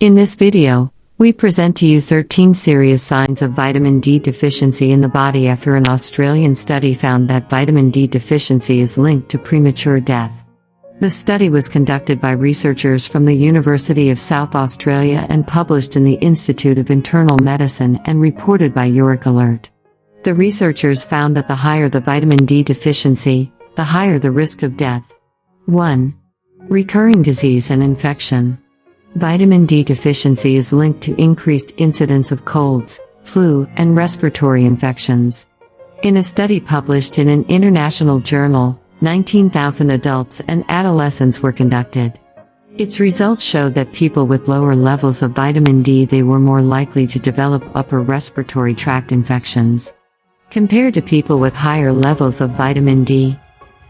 In this video, we present to you 13 serious signs of vitamin D deficiency in the body after an Australian study found that vitamin D deficiency is linked to premature death. The study was conducted by researchers from the University of South Australia and published in the Institute of Internal Medicine and reported by Uric Alert. The researchers found that the higher the vitamin D deficiency, the higher the risk of death. 1. Recurring disease and infection. Vitamin D deficiency is linked to increased incidence of colds, flu, and respiratory infections. In a study published in an international journal, 19,000 adults and adolescents were conducted. Its results showed that people with lower levels of vitamin D they were more likely to develop upper respiratory tract infections compared to people with higher levels of vitamin D.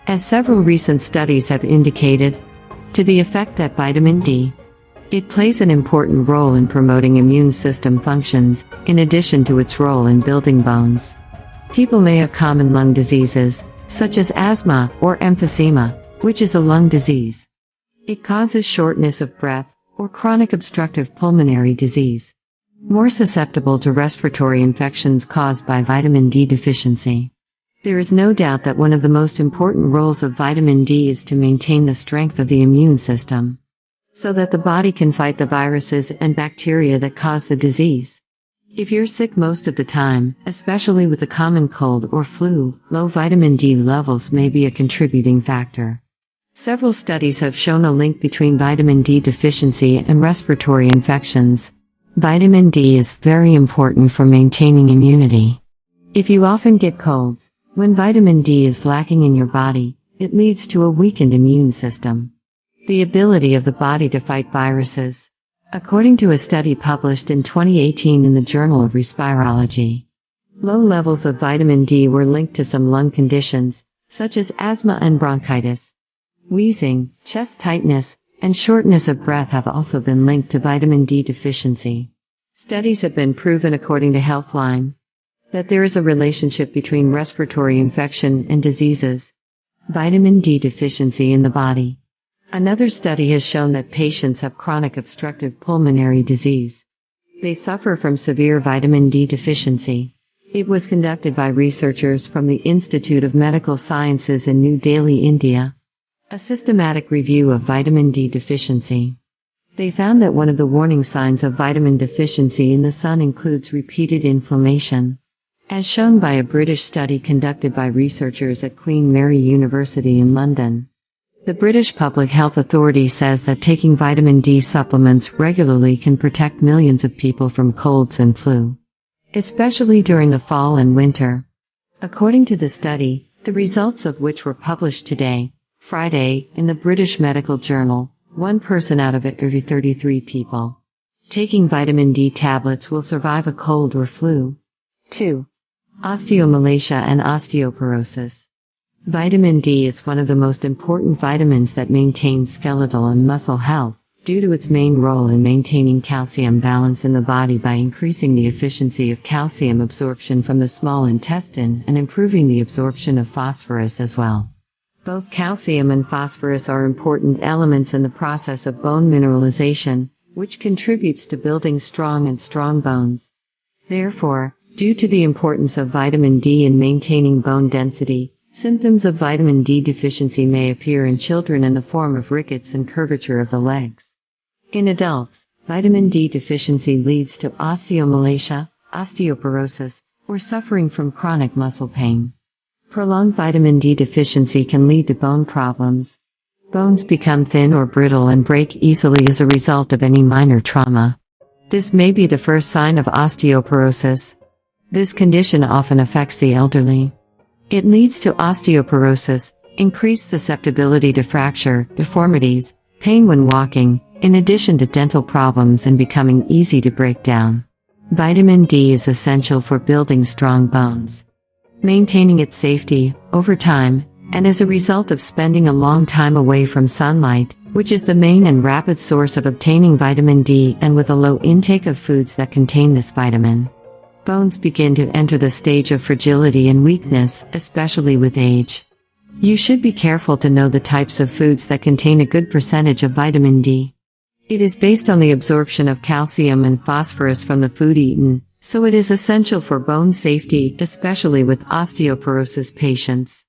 As several recent studies have indicated, to the effect that vitamin D, it plays an important role in promoting immune system functions, in addition to its role in building bones. People may have common lung diseases, such as asthma or emphysema, which is a lung disease. It causes shortness of breath, or chronic obstructive pulmonary disease. More susceptible to respiratory infections caused by vitamin D deficiency. There is no doubt that one of the most important roles of vitamin D is to maintain the strength of the immune system, so that the body can fight the viruses and bacteria that cause the disease. If you're sick most of the time, especially with a common cold or flu, low vitamin D levels may be a contributing factor. Several studies have shown a link between vitamin D deficiency and respiratory infections. Vitamin D is very important for maintaining immunity. If you often get colds, when vitamin D is lacking in your body, it leads to a weakened immune system, the ability of the body to fight viruses. According to a study published in 2018 in the Journal of Respirology, low levels of vitamin D were linked to some lung conditions, such as asthma and bronchitis. Wheezing, chest tightness, and shortness of breath have also been linked to vitamin D deficiency. Studies have been proven, according to Healthline, that there is a relationship between respiratory infection and diseases. Vitamin D deficiency in the body. Another study has shown that patients have chronic obstructive pulmonary disease. They suffer from severe vitamin D deficiency. It was conducted by researchers from the Institute of Medical Sciences in New Delhi, India. A systematic review of vitamin D deficiency. They found that one of the warning signs of vitamin deficiency in the sun includes repeated inflammation, as shown by a British study conducted by researchers at Queen Mary University in London. The British Public Health Authority says that taking vitamin D supplements regularly can protect millions of people from colds and flu, especially during the fall and winter. According to the study, the results of which were published today, Friday, in the British Medical Journal, 1 person out of every 33 people taking vitamin D tablets will survive a cold or flu. 2. Osteomalacia and osteoporosis. Vitamin D is one of the most important vitamins that maintain skeletal and muscle health, due to its main role in maintaining calcium balance in the body by increasing the efficiency of calcium absorption from the small intestine and improving the absorption of phosphorus as well. Both calcium and phosphorus are important elements in the process of bone mineralization, which contributes to building strong bones. Therefore, due to the importance of vitamin D in maintaining bone density, symptoms of vitamin D deficiency may appear in children in the form of rickets and curvature of the legs. In adults, vitamin D deficiency leads to osteomalacia, osteoporosis, or suffering from chronic muscle pain. Prolonged vitamin D deficiency can lead to bone problems. Bones become thin or brittle and break easily as a result of any minor trauma. This may be the first sign of osteoporosis. This condition often affects the elderly. It leads to osteoporosis, increased susceptibility to fracture, deformities, pain when walking, in addition to dental problems and becoming easy to break down. Vitamin D is essential for building strong bones, maintaining its safety over time, and as a result of spending a long time away from sunlight, which is the main and rapid source of obtaining vitamin D, and with a low intake of foods that contain this vitamin. Bones begin to enter the stage of fragility and weakness, especially with age. You should be careful to know the types of foods that contain a good percentage of vitamin D. It is based on the absorption of calcium and phosphorus from the food eaten, so it is essential for bone safety, especially with osteoporosis patients.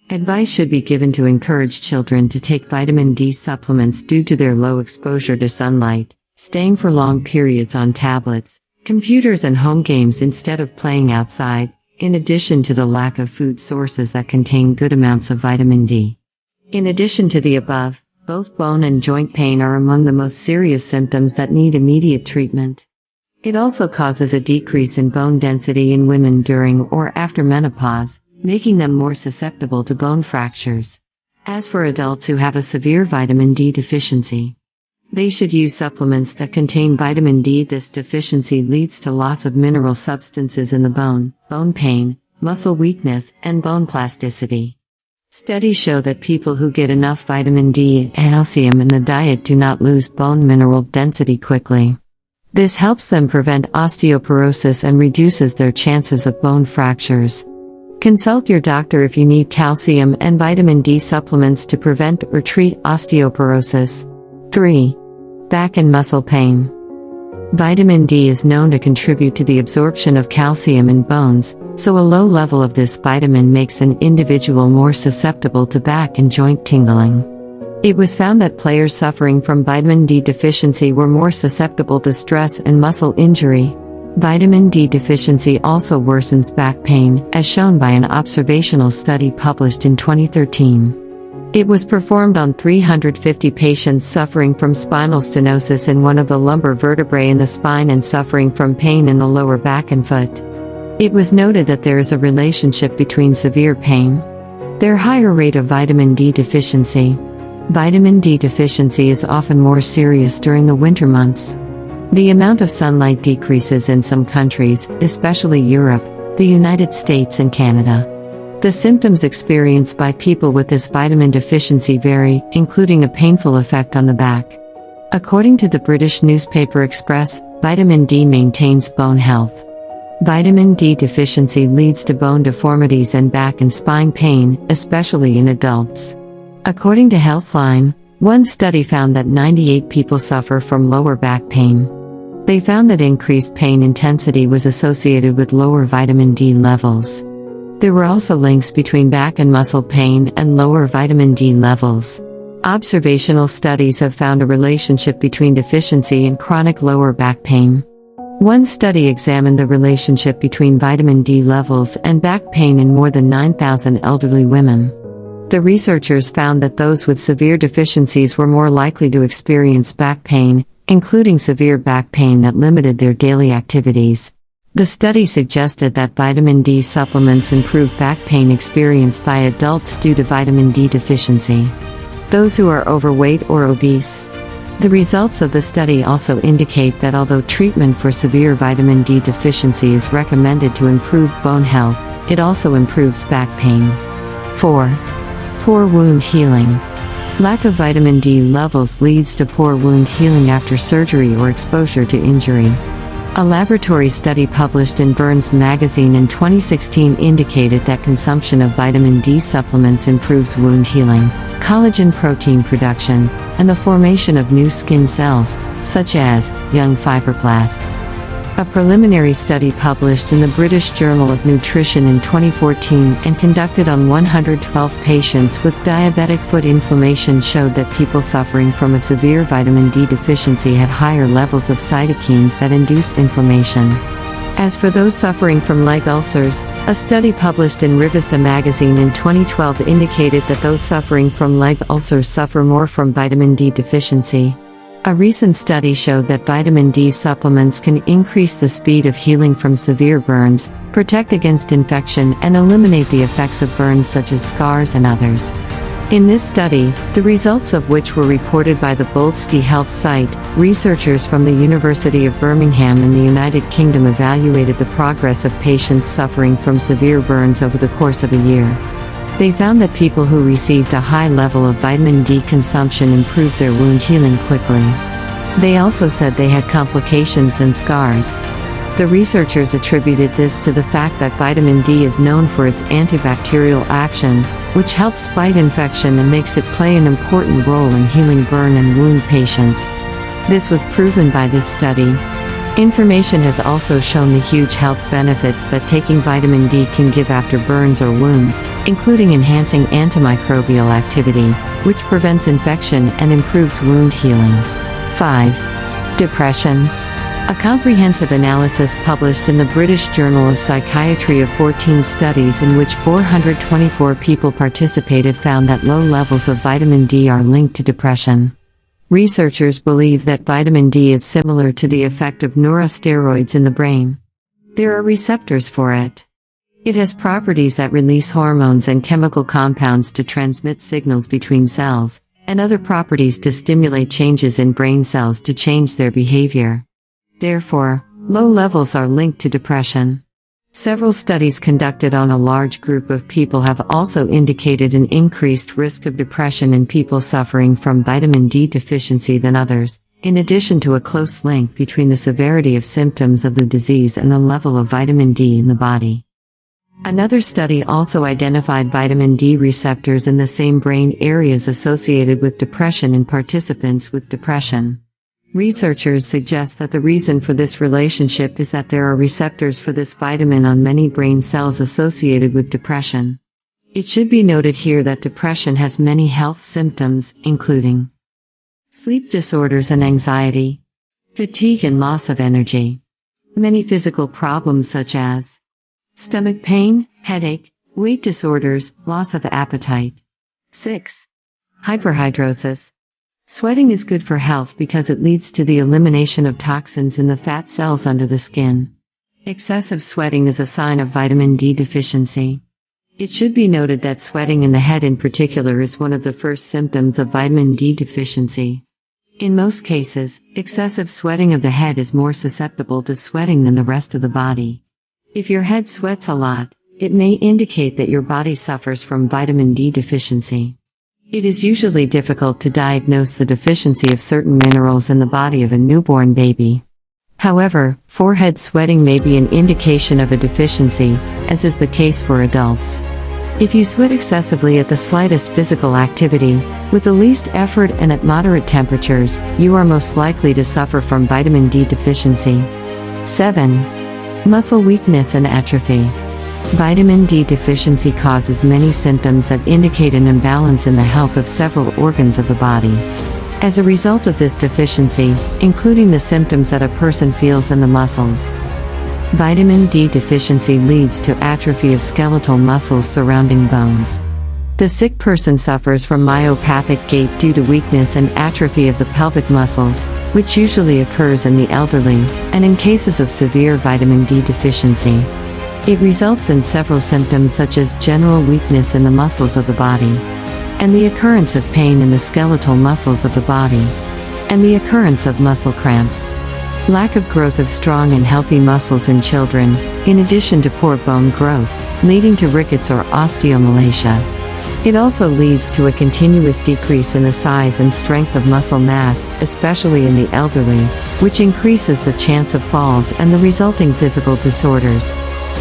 Advice should be given to encourage children to take vitamin D supplements due to their low exposure to sunlight, staying for long periods on tablets, computers and home games instead of playing outside, in addition to the lack of food sources that contain good amounts of vitamin D. In addition to the above, both bone and joint pain are among the most serious symptoms that need immediate treatment. It also causes a decrease in bone density in women during or after menopause, making them more susceptible to bone fractures. As for adults who have a severe vitamin D deficiency, they should use supplements that contain vitamin D. This deficiency leads to loss of mineral substances in the bone pain, muscle weakness, and bone plasticity. Studies show that people who get enough vitamin D and calcium in the diet do not lose bone mineral density quickly. This helps them prevent osteoporosis and reduces their chances of bone fractures. Consult your doctor if you need calcium and vitamin D supplements to prevent or treat osteoporosis. 3. Back and muscle pain. Vitamin D is known to contribute to the absorption of calcium in bones, so a low level of this vitamin makes an individual more susceptible to back and joint tingling. It was found that players suffering from vitamin D deficiency were more susceptible to stress and muscle injury. Vitamin D deficiency also worsens back pain, as shown by an observational study published in 2013. It was performed on 350 patients suffering from spinal stenosis in one of the lumbar vertebrae in the spine and suffering from pain in the lower back and foot. It was noted that there is a relationship between severe pain, their higher rate of vitamin D deficiency. Vitamin D deficiency is often more serious during the winter months. The amount of sunlight decreases in some countries, especially Europe, the United States and Canada. The symptoms experienced by people with this vitamin deficiency vary, including a painful effect on the back. According to the British newspaper Express, vitamin D maintains bone health. Vitamin D deficiency leads to bone deformities and back and spine pain, especially in adults. According to Healthline, one study found that 98 people suffer from lower back pain. They found that increased pain intensity was associated with lower vitamin D levels. There were also links between back and muscle pain and lower vitamin D levels. Observational studies have found a relationship between deficiency and chronic lower back pain. One study examined the relationship between vitamin D levels and back pain in more than 9,000 elderly women. The researchers found that those with severe deficiencies were more likely to experience back pain, including severe back pain that limited their daily activities. The study suggested that vitamin D supplements improve back pain experienced by adults due to vitamin D deficiency. Those who are overweight or obese. The results of the study also indicate that although treatment for severe vitamin D deficiency is recommended to improve bone health, it also improves back pain. 4. Poor wound healing. Lack of vitamin D levels leads to poor wound healing after surgery or exposure to injury. A laboratory study published in Burns magazine in 2016 indicated that consumption of vitamin D supplements improves wound healing, collagen protein production, and the formation of new skin cells, such as young fibroblasts. A preliminary study published in the British Journal of Nutrition in 2014 and conducted on 112 patients with diabetic foot inflammation showed that people suffering from a severe vitamin D deficiency had higher levels of cytokines that induce inflammation. As for those suffering from leg ulcers, a study published in Revista magazine in 2012 indicated that those suffering from leg ulcers suffer more from vitamin D deficiency. A recent study showed that vitamin D supplements can increase the speed of healing from severe burns, protect against infection, and eliminate the effects of burns such as scars and others. In this study, the results of which were reported by the Boldsky Health site, researchers from the University of Birmingham in the United Kingdom evaluated the progress of patients suffering from severe burns over the course of a year. They found that people who received a high level of vitamin D consumption improved their wound healing quickly. They also said they had complications and scars. The researchers attributed this to the fact that vitamin D is known for its antibacterial action, which helps fight infection and makes it play an important role in healing burn and wound patients. This was proven by this study. Information has also shown the huge health benefits that taking vitamin D can give after burns or wounds, including enhancing antimicrobial activity, which prevents infection and improves wound healing. 5. Depression. A comprehensive analysis published in the British Journal of Psychiatry of 14 studies in which 424 people participated found that low levels of vitamin D are linked to depression. Researchers believe that vitamin D is similar to the effect of neurosteroids in the brain. There are receptors for it. It has properties that release hormones and chemical compounds to transmit signals between cells, and other properties to stimulate changes in brain cells to change their behavior. Therefore, low levels are linked to depression. Several studies conducted on a large group of people have also indicated an increased risk of depression in people suffering from vitamin D deficiency than others, in addition to a close link between the severity of symptoms of the disease and the level of vitamin D in the body. Another study also identified vitamin D receptors in the same brain areas associated with depression in participants with depression. Researchers suggest that the reason for this relationship is that there are receptors for this vitamin on many brain cells associated with depression. It should be noted here that depression has many health symptoms, including sleep disorders and anxiety, fatigue and loss of energy, many physical problems such as stomach pain, headache, weight disorders, loss of appetite. 6. Hyperhidrosis. Sweating is good for health because it leads to the elimination of toxins in the fat cells under the skin. Excessive sweating is a sign of vitamin D deficiency. It should be noted that sweating in the head in particular is one of the first symptoms of vitamin D deficiency. In most cases, excessive sweating of the head is more susceptible to sweating than the rest of the body. If your head sweats a lot, it may indicate that your body suffers from vitamin D deficiency. It is usually difficult to diagnose the deficiency of certain minerals in the body of a newborn baby. However, forehead sweating may be an indication of a deficiency, as is the case for adults. If you sweat excessively at the slightest physical activity, with the least effort and at moderate temperatures, you are most likely to suffer from vitamin D deficiency. 7. Muscle weakness and atrophy. Vitamin D deficiency causes many symptoms that indicate an imbalance in the health of several organs of the body. As a result of this deficiency, including the symptoms that a person feels in the muscles. Vitamin D deficiency leads to atrophy of skeletal muscles surrounding bones. The sick person suffers from myopathic gait due to weakness and atrophy of the pelvic muscles, which usually occurs in the elderly, and in cases of severe vitamin D deficiency. It results in several symptoms such as general weakness in the muscles of the body, and the occurrence of pain in the skeletal muscles of the body, and the occurrence of muscle cramps. Lack of growth of strong and healthy muscles in children, in addition to poor bone growth, leading to rickets or osteomalacia. It also leads to a continuous decrease in the size and strength of muscle mass, especially in the elderly, which increases the chance of falls and the resulting physical disorders.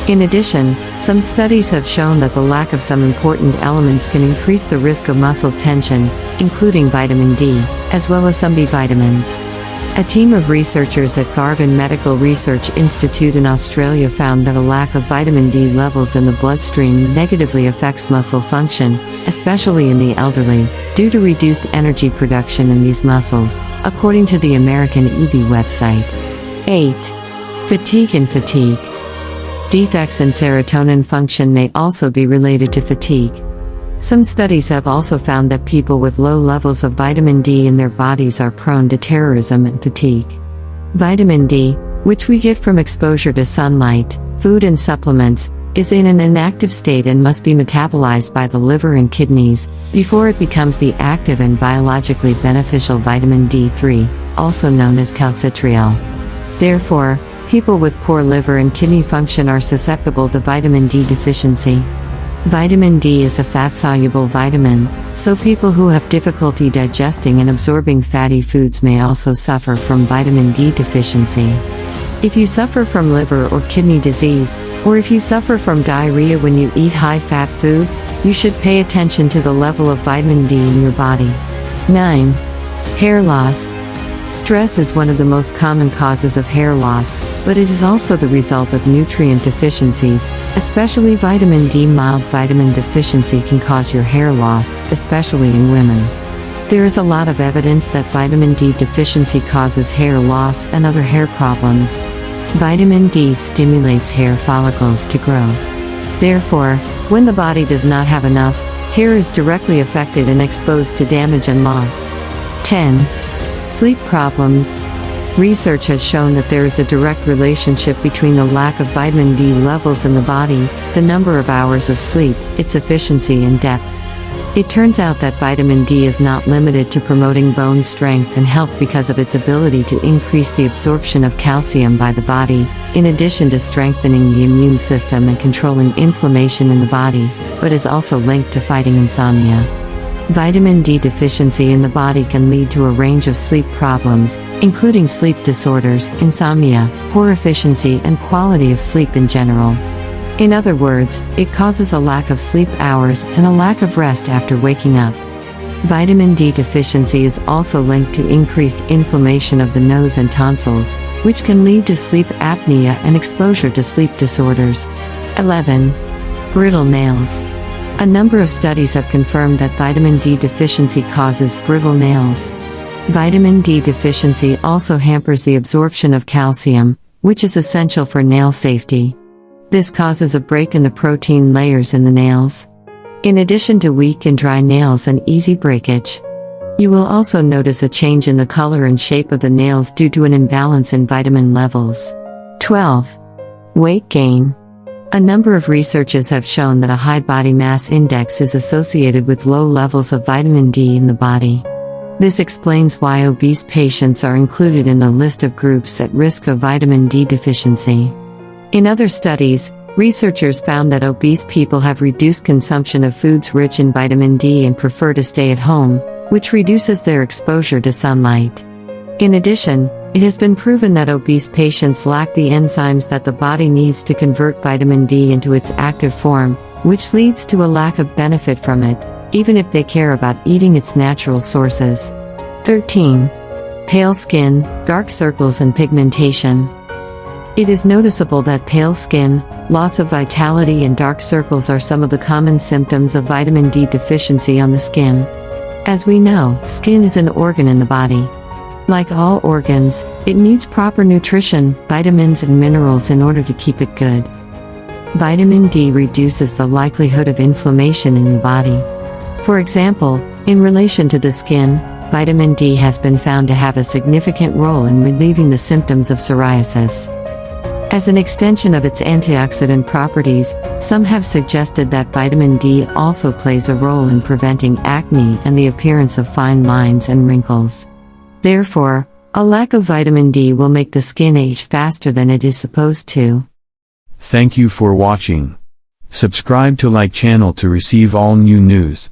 In addition, some studies have shown that the lack of some important elements can increase the risk of muscle tension, including vitamin D, as well as some B vitamins. A team of researchers at Garvan Medical Research Institute in Australia found that a lack of vitamin D levels in the bloodstream negatively affects muscle function, especially in the elderly, due to reduced energy production in these muscles, according to the American EB website. 8. Fatigue and fatigue. Defects in serotonin function may also be related to fatigue. Some studies have also found that people with low levels of vitamin D in their bodies are prone to terrorism and fatigue. Vitamin D, which we get from exposure to sunlight, food and supplements, is in an inactive state and must be metabolized by the liver and kidneys, before it becomes the active and biologically beneficial vitamin D3, also known as calcitriol. Therefore, people with poor liver and kidney function are susceptible to vitamin D deficiency. Vitamin D is a fat-soluble vitamin, so people who have difficulty digesting and absorbing fatty foods may also suffer from vitamin D deficiency. If you suffer from liver or kidney disease, or if you suffer from diarrhea when you eat high-fat foods, you should pay attention to the level of vitamin D in your body. 9. Hair loss. Stress is one of the most common causes of hair loss, but it is also the result of nutrient deficiencies, especially vitamin D. Mild vitamin deficiency can cause your hair loss, especially in women. There is a lot of evidence that vitamin D deficiency causes hair loss and other hair problems. Vitamin D stimulates hair follicles to grow. Therefore, when the body does not have enough, hair is directly affected and exposed to damage and loss. 10. Sleep problems. Research has shown that there is a direct relationship between the lack of vitamin D levels in the body, the number of hours of sleep, its efficiency and depth. It turns out that vitamin D is not limited to promoting bone strength and health because of its ability to increase the absorption of calcium by the body, in addition to strengthening the immune system and controlling inflammation in the body, but is also linked to fighting insomnia. Vitamin D deficiency in the body can lead to a range of sleep problems, including sleep disorders, insomnia, poor efficiency and quality of sleep in general. In other words, it causes a lack of sleep hours and a lack of rest after waking up. Vitamin D deficiency is also linked to increased inflammation of the nose and tonsils, which can lead to sleep apnea and exposure to sleep disorders. 11. Brittle nails. A number of studies have confirmed that vitamin D deficiency causes brittle nails. Vitamin D deficiency also hampers the absorption of calcium, which is essential for nail safety. This causes a break in the protein layers in the nails. In addition to weak and dry nails and easy breakage, you will also notice a change in the color and shape of the nails due to an imbalance in vitamin levels. 12. Weight gain. A number of researches have shown that a high body mass index is associated with low levels of vitamin D in the body. This explains why obese patients are included in the list of groups at risk of vitamin D deficiency. In other studies, researchers found that obese people have reduced consumption of foods rich in vitamin D and prefer to stay at home, which reduces their exposure to sunlight. In addition, it has been proven that obese patients lack the enzymes that the body needs to convert vitamin D into its active form, which leads to a lack of benefit from it, even if they care about eating its natural sources. 13. Pale skin, dark circles and pigmentation. It is noticeable that pale skin, loss of vitality and dark circles are some of the common symptoms of vitamin D deficiency on the skin. As we know, skin is an organ in the body. Like all organs, it needs proper nutrition, vitamins and minerals in order to keep it good. Vitamin D reduces the likelihood of inflammation in the body. For example, in relation to the skin, vitamin D has been found to have a significant role in relieving the symptoms of psoriasis. As an extension of its antioxidant properties, some have suggested that vitamin D also plays a role in preventing acne and the appearance of fine lines and wrinkles. Therefore, a lack of vitamin D will make the skin age faster than it is supposed to. Thank you for watching. Subscribe to like channel to receive all new news.